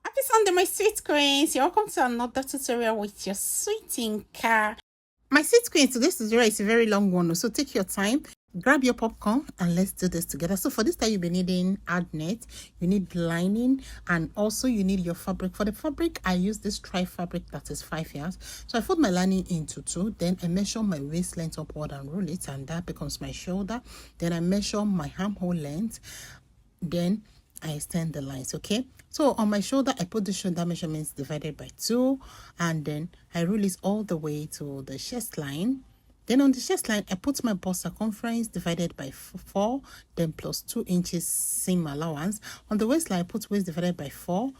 Happy Sunday, my sweet queens. You're welcome to another tutorial with your sweet Inka. My sweet queens, today's tutorial is a very long one, so take your time, grab your popcorn, and let's do this together. So for this time, you'll be needing ad net, you need lining, and also you need your fabric. For the fabric, I use this tri fabric that is 5 yards. So I fold my lining into 2, then I measure my waist length upward and roll it, and that becomes my shoulder. Then I measure my armhole length, then I extend the lines. Okay, so on my shoulder I put the shoulder measurements divided by 2, and then I roll it all the way to the chest line. Then on the chest line I put my bust circumference divided by 4, then plus 2 inches seam allowance. On the waistline I put waist divided by 4,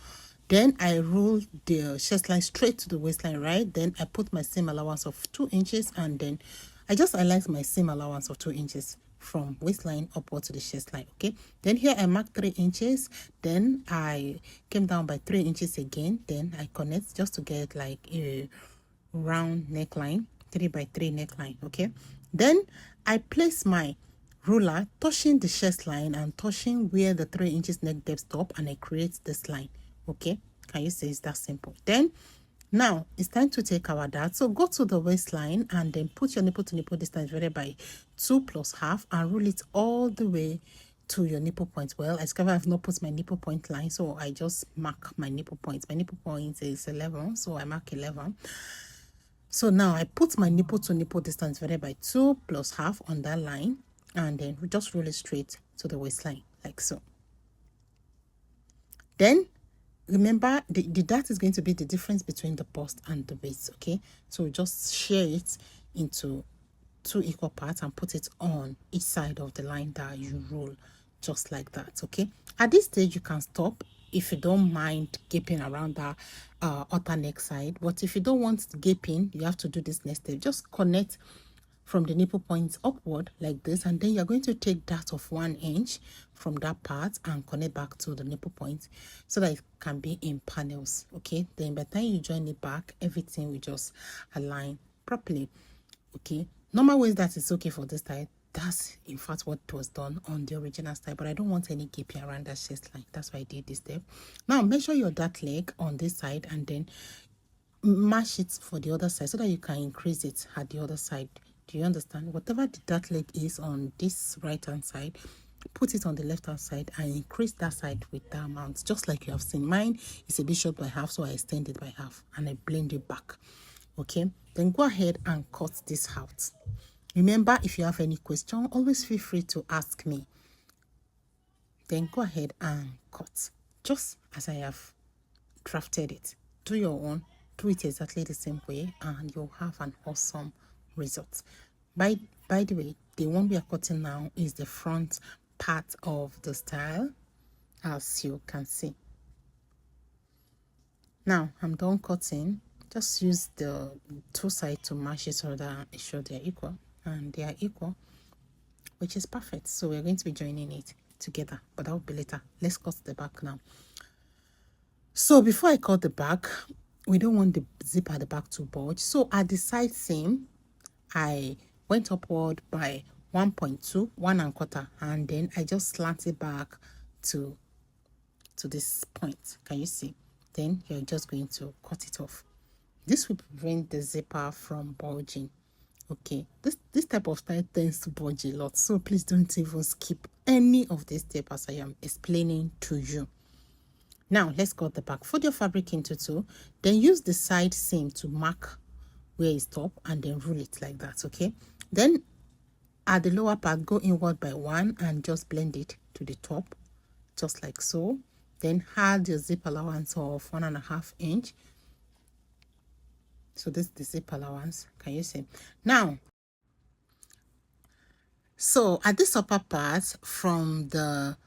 then I roll the chest line straight to the waistline, right? Then I put my seam allowance of 2 inches, and then I just highlight my seam allowance of 2 inches from waistline upward to the chest line. Okay, then here I mark 3 inches, then I came down by 3 inches again, then I connect just to get like a round neckline, 3 by 3 neckline. Okay, then I place my ruler touching the chest line and touching where the 3 inches neck depth stop, and I create this line. Okay, can you see it's that simple? Then now it's time to take our dart. So go to the waistline and then put your nipple to nipple distance divided by 2 plus half and roll it all the way to your nipple point. Well, I discovered I've not put my nipple point line, so I just mark my nipple points. My nipple point is 11, so I mark 11. So now I put my nipple to nipple distance divided by 2 plus half on that line, and then we just roll it straight to the waistline like so. Then remember, the dart is going to be the difference between the bust and the waist. Okay, so just share it into 2 equal parts and put it on each side of the line that you roll, just like that. Okay, at this stage you can stop if you don't mind gaping around that outer neck side, but if you don't want gaping, you have to do this next step. Just connect from the nipple points upward like this, and then you're going to take that of 1 inch from that part and connect back to the nipple point so that it can be in panels. Okay, then by the time you join it back, everything will just align properly. Okay, normal ways that is okay for this style. That's in fact what was done on the original style, but I don't want any gaping around that chest line. That's why I did this step. Now measure your dart leg on this side and then match it for the other side so that you can increase it at the other side. Do you understand? Whatever the dart leg is on this right hand side, put it on the left hand side and increase that side with that amount, just like you have seen. Mine is a bit short by half, so I extend it by half and I blend it back. Okay, then go ahead and cut this out. Remember, if you have any question, always feel free to ask me. Then go ahead and cut just as I have drafted it. Do your own, do it exactly the same way, and you'll have an awesome result. By the way, the one we are cutting now is the front part of the style, as you can see. Now I'm done cutting. Just use the 2 sides to match it so that it shows they're equal, and they are equal, which is perfect. So we're going to be joining it together, but that will be later. Let's cut the back now. So before I cut the back, we don't want the zip at the back to bulge. So at the side seam, I went upward by 1.2, 1.25, and then I just slant it back to this point. Can you see? Then you're just going to cut it off. This will prevent the zipper from bulging. Okay, this type of style tends to bulge a lot, so please don't even skip any of this step as I am explaining to you. Now let's cut the back. Fold your fabric into 2, then use the side seam to mark where it stops and then roll it like that. Okay, then at the lower part, go inward by 1 and just blend it to the top, just like so. Then add your zip allowance of 1.5 inch. So this is the zip allowance. Can you see? Now, so at this upper part from the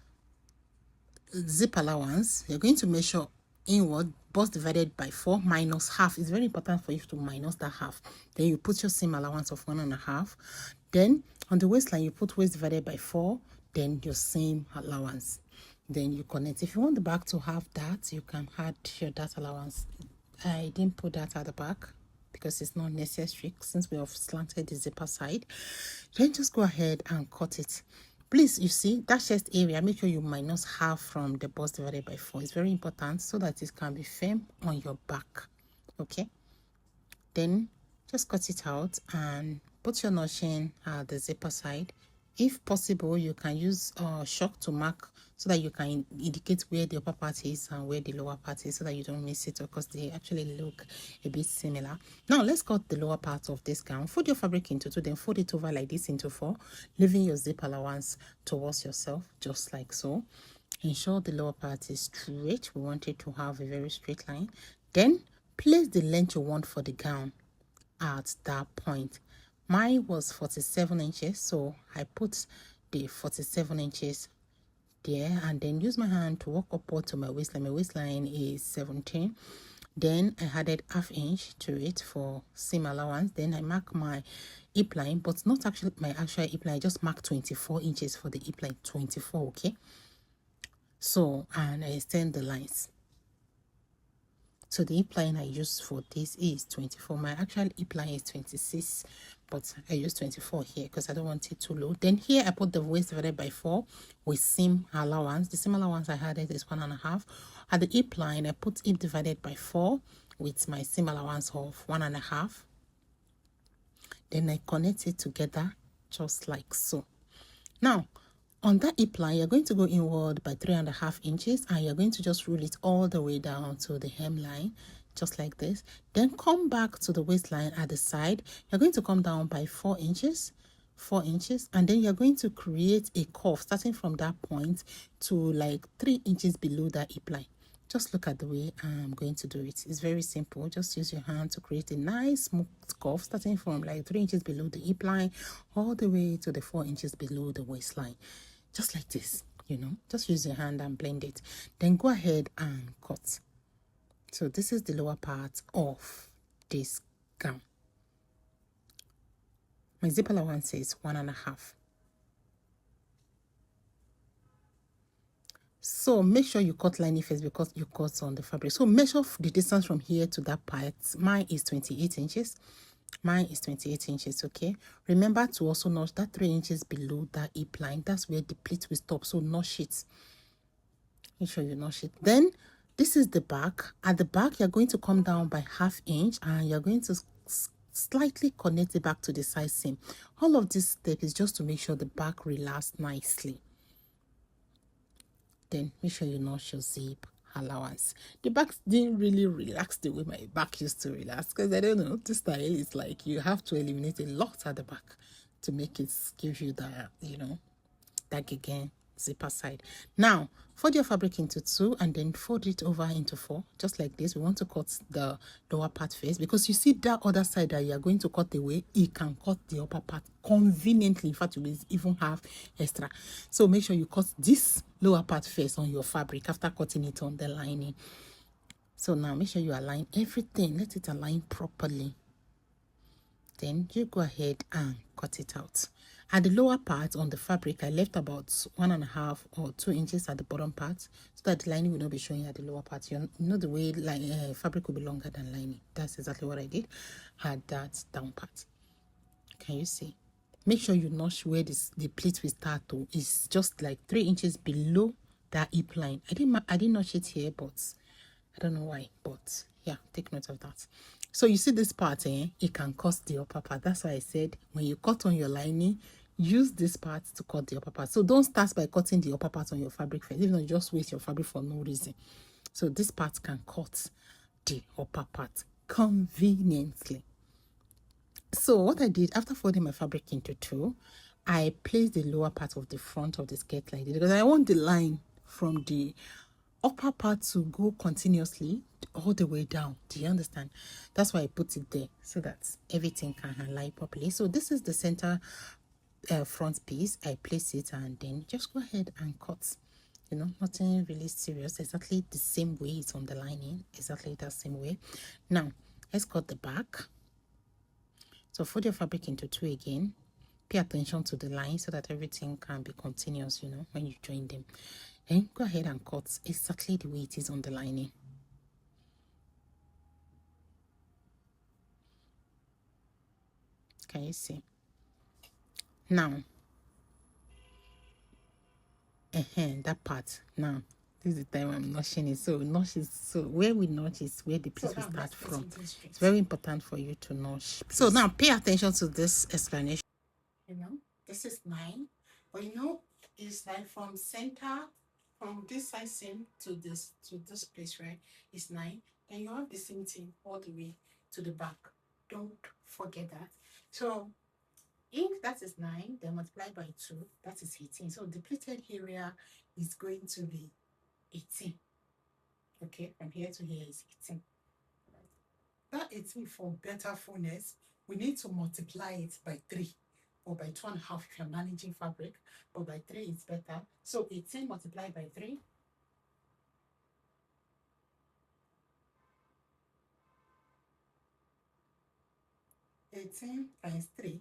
zip allowance, you're going to measure inward, bust divided by 4 minus half. It's very important for you to minus that half. Then you put your seam allowance of 1.5. Then on the waistline, you put waist divided by 4, then your seam allowance. Then you connect. If you want the back to have that, you can add your dart allowance. I didn't put that at the back because it's not necessary since we have slanted the zipper side. Then just go ahead and cut it. Please, you see that chest area, make sure you minus half from the bust divided by 4. It's very important so that it can be firm on your back. Okay, then just cut it out and put your notching at the zipper side. If possible, you can use chalk to mark so that you can indicate where the upper part is and where the lower part is so that you don't miss it, because they actually look a bit similar. Now let's cut the lower part of this gown. Fold your fabric into 2, then fold it over like this into 4, leaving your zip allowance towards yourself, just like so. Ensure the lower part is straight. We want it to have a very straight line. Then place the length you want for the gown at that point. Mine was 47 inches, so I put the 47 inches there, and then use my hand to walk upward to my waistline. My waistline is 17. Then I added ½ inch to it for seam allowance. Then I mark my hip line, but not actually my actual hip line. I just marked 24 inches for the hip line. 24, okay? So, and I extend the lines. So the hip line I use for this is 24. My actual hip line is 26, but I use 24 here because I don't want it too low. Then here I put the waist divided by 4 with seam allowance. The seam allowance I had is 1.5. At the hip line, I put hip divided by 4 with my seam allowance of 1.5. Then I connect it together just like so. Now, on that hip line, you're going to go inward by 3.5 inches, and you're going to just roll it all the way down to the hemline, just like this. Then come back to the waistline at the side. You're going to come down by 4 inches, and then you're going to create a curve starting from that point to like 3 inches below that hip line. Just look at the way I'm going to do it. It's very simple. Just use your hand to create a nice smooth curve starting from like 3 inches below the hip line all the way to the 4 inches below the waistline. Just like this, you know, just use your hand and blend it. Then go ahead and cut. So this is the lower part of this gown. My zip allowance is 1.5. So make sure you cut lining first because you cut on the fabric. So measure the distance from here to that part. Mine is 28 inches. Mine is 28 inches, okay? Remember to also notch that 3 inches below that hip line. That's where the pleat will stop. So notch it. Make sure you notch it. Then this is the back. At the back, you're going to come down by ½ inch and you're going to slightly connect it back to the side seam. All of this step is just to make sure the back relaxes nicely. Then make sure you notch your zip allowance. The back didn't really relax the way my back used to relax because I don't know, this style is like you have to eliminate a lot at the back to make it give you that, you know, that again zipper side. Now fold your fabric into 2 and then fold it over into 4, just like this. We want to cut the lower part first because you see that other side that you are going to cut away, it can cut the upper part conveniently. In fact, you will even have extra. So make sure you cut this lower part first on your fabric after cutting it on the lining. So now make sure you align everything, let it align properly. Then you go ahead and cut it out. At the lower part on the fabric, I left about 1.5 or 2 inches at the bottom part so that the lining will not be showing at the lower part. You know the way fabric will be longer than lining. That's exactly what I did. Had that down part. Can you see? Make sure you notch where the pleat will start to. It's just like 3 inches below that hip line. I didn't notch it here, but I don't know why. But yeah, take note of that. So you see this part, it can cut the upper part. That's why I said when you cut on your lining, use this part to cut the upper part. So don't start by cutting the upper part on your fabric first. If not, just waste your fabric for no reason. So this part can cut the upper part conveniently. So what I did after folding my fabric into 2, I placed the lower part of the front of the skirt like this because I want the line from the upper part to go continuously all the way down. Do you understand? That's why I put it there so that everything can align properly. So this is the center front piece. I place it and then just go ahead and cut. You know, nothing really serious. Exactly the same way it's on the lining. Exactly that same way. Now let's cut the back. So fold your fabric into 2 again. Pay attention to the line so that everything can be continuous, you know, when you join them. And go ahead and cut exactly the way it is on the lining. Can you see? Now, that part. Now this is the time I'm notching it. So notch is, so where we notch is where the piece will start from. It's very important for you to notch. So now pay attention to this explanation. You know, this is 9, but you know, it's like from center, from this side seam to this place, right? It's 9. And you have the same thing all the way to the back. Don't forget that. So if that is 9, then multiply by 2, that is 18. So the pleated area is going to be 18. Okay, from here to here is 18. That 18, for better fullness, we need to multiply it by 3 or by 2.5 if you're managing fabric, but by 3 is better. So 18 multiplied by 3. (18 times 3),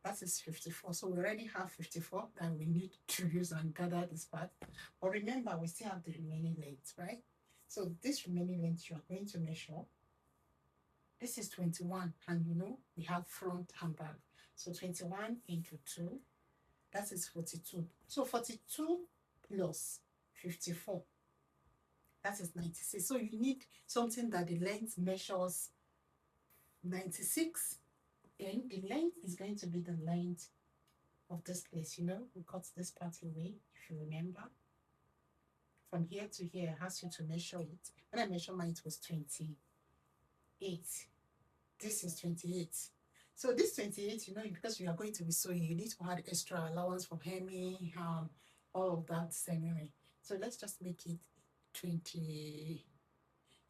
that is 54. So we already have 54 that we need to use and gather this part. But remember, we still have the remaining length, right? So this remaining length you are going to measure. This is 21, and you know we have front and back. So 21 into 2, that is 42. So 42 plus 54, that is 96. So you need something that the length measures 96. And the length is going to be the length of this place. You know, we cut this part away, if you remember. From here to here, I asked you to measure it. When I measured mine, it was 28. This is 28. So this 28, you know, because you are going to be sewing, you need to add extra allowance for hemming, all of that anyway. So let's just make it 20.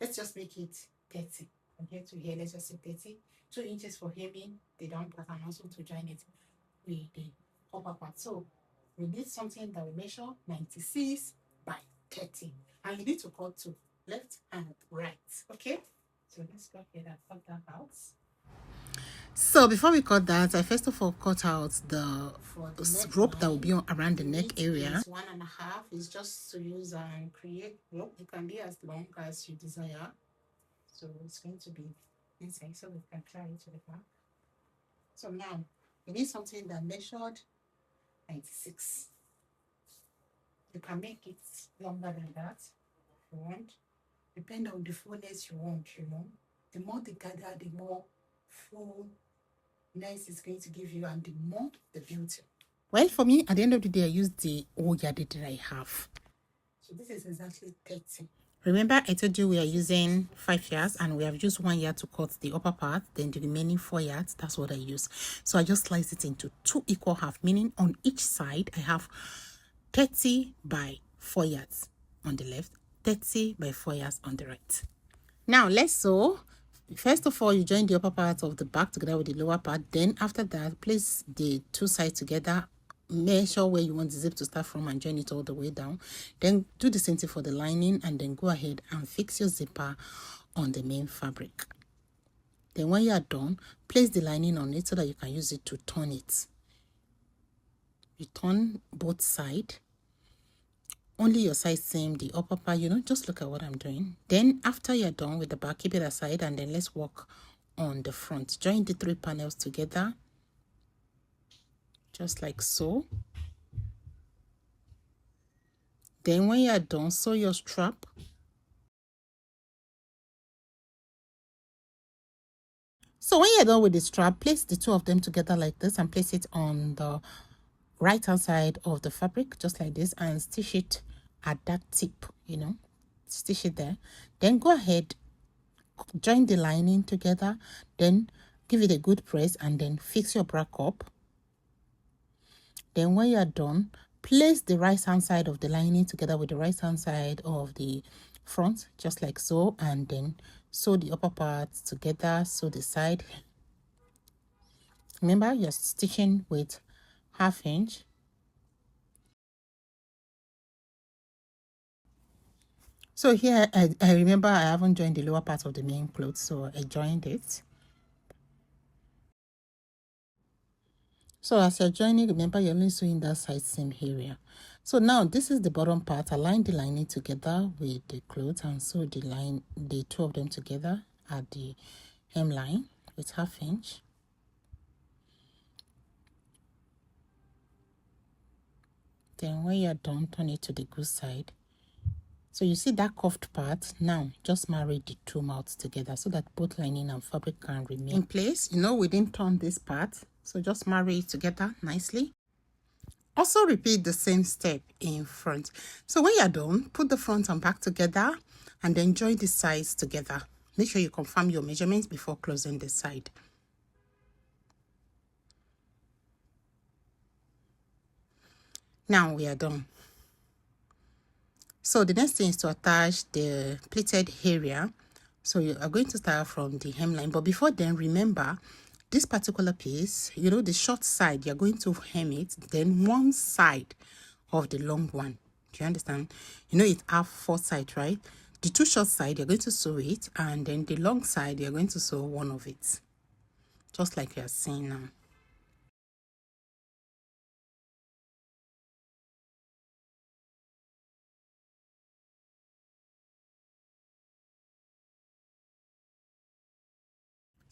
Let's just make it 30. From here to here, let's just say 30. 2 inches for hemming, the down part, and also to join it with the upper part. So we need something that will measure 96 by 30. And you need to cut to left and right. Okay? So let's go ahead and cut that out. So before we cut that, I first of all cut out the rope that will be around the neck area. 1.5 is just to use and create rope. It can be as long as you desire. So it's going to be inside, so we can carry it to the back. So now we need something that measured 96. You can make it longer than that if you want. Depending on the fullness you want, you know. The more they gather, the more fullness is going to give you, and the more the beauty. Well, for me, at the end of the day, I used the old yardage that I have. So this is exactly 30. Remember, I told you we are using 5 yards, and we have used 1 yard to cut the upper part. Then the remaining 4 yards, that's what I use. So I just slice it into 2 equal half, meaning on each side I have 30 by 4 yards on the left, 30 by 4 yards on the right. Now let's sew. First of all, you join the upper part of the back together with the lower part. Then after that, place the 2 sides together. Measure where you want the zip to start from and join it all the way down. Then do the same thing for the lining, and then go ahead and fix your zipper on the main fabric. Then when you are done, place the lining on it so that you can use it to turn it. You turn both sides. Only your side seam, the upper part, you know, just look at what I'm doing. Then after you're done with the back, keep it aside, and then let's work on the front. Join the 3 panels together, just like so. Then when you're done, sew your strap. So when you're done with the strap, place the 2 of them together like this and place it on the right hand side of the fabric, just like this, and stitch it at that tip, you know, stitch it there. Then go ahead, join the lining together, then give it a good press, and then fix your back up. Then when you're done, place the right hand side of the lining together with the right hand side of the front, just like so, and then sew the upper parts together, sew the side. Remember, you're stitching with 1/2 inch. So here I remember I haven't joined the lower part of the main cloth, so I joined it. So as you're joining, remember you're only sewing that side seam area. So now this is the bottom part. Align the lining together with the cloth and sew the 2 of them together at the hemline with 1/2 inch. Then when you're done, turn it to the good side. So you see that curved part? Now just marry the two mouths together so that both lining and fabric can remain in place. You know, we didn't turn this part, so just marry it together nicely. Also repeat the same step in front. So when you're done, put the front and back together and then join the sides together. Make sure you confirm your measurements before closing the side. Now we are done. So the next thing is to attach the pleated area. So you are going to start from the hemline, but before then, remember this particular piece, you know, the short side, you're going to hem it, then one side of the long one. Do you understand? You know, it have four sides, right? The two short side, you're going to sew it, and then the long side, you're going to sew one of it, just like you are seeing now.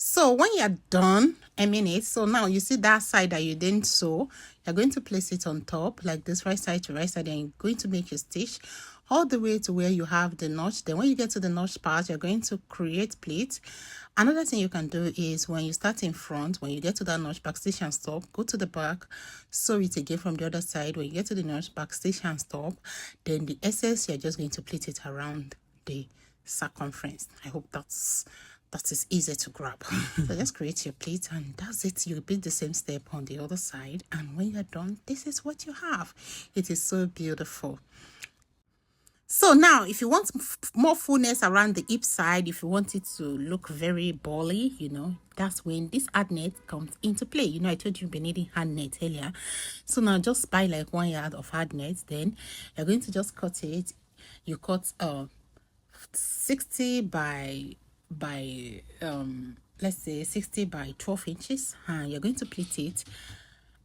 So when you're done hemming it, so now you see that side that you didn't sew, you're going to place it on top like this, right side to right side, and you're going to make your stitch all the way to where you have the notch. Then when you get to the notch part, you're going to create pleat. Another thing you can do is when you start in front, when you get to that notch, back stitch and stop, go to the back, sew it again from the other side. When you get to the notch, back stitch and stop, then the excess, you're just going to pleat it around the circumference. I hope that is easy to grab. So just create your pleat, and that's it. You repeat the same step on the other side, and when you're done, this is what you have. It is so beautiful. So now, if you want more fullness around the hip side, if you want it to look very bally, you know, that's when this hard net comes into play. You know, I told you you've been needing hard net earlier. So now just buy like 1 yard of hard net. Then you're going to just cut it. You cut 60 by let's say 60 by 12 inches, and you're going to pleat it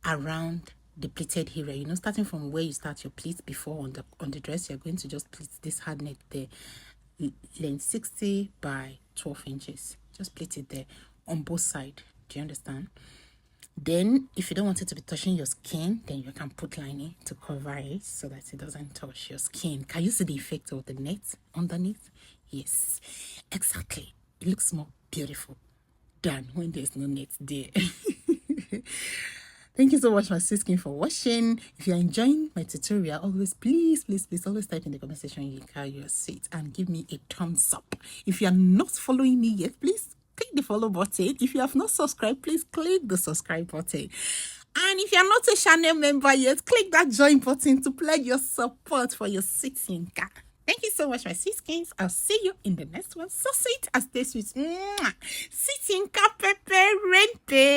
around the pleated area, you know, starting from where you start your pleat before on the dress. You're going to just pleat this hard net there, length 60 by 12 inches. Just pleat it there on both sides. Do you understand? Then if you don't want it to be touching your skin, then you can put lining to cover it so that it doesn't touch your skin. Can you see the effect of the net underneath? Yes, exactly. It looks more beautiful than when there's no net there. Thank you so much, my sis skin, for watching. If you're enjoying my tutorial, always please always type in the comment section Yhinksweet and give me a thumbs up. If you are not following me yet, please click the follow button. If you have not subscribed, please click the subscribe button. And if you're not a channel member yet, click that join button to pledge your support for your sweet Yhinka. Thank you so much, my sweet skins. I'll see you in the next one. So sweet as stay sweet. Sweet Yhinka, pepperente.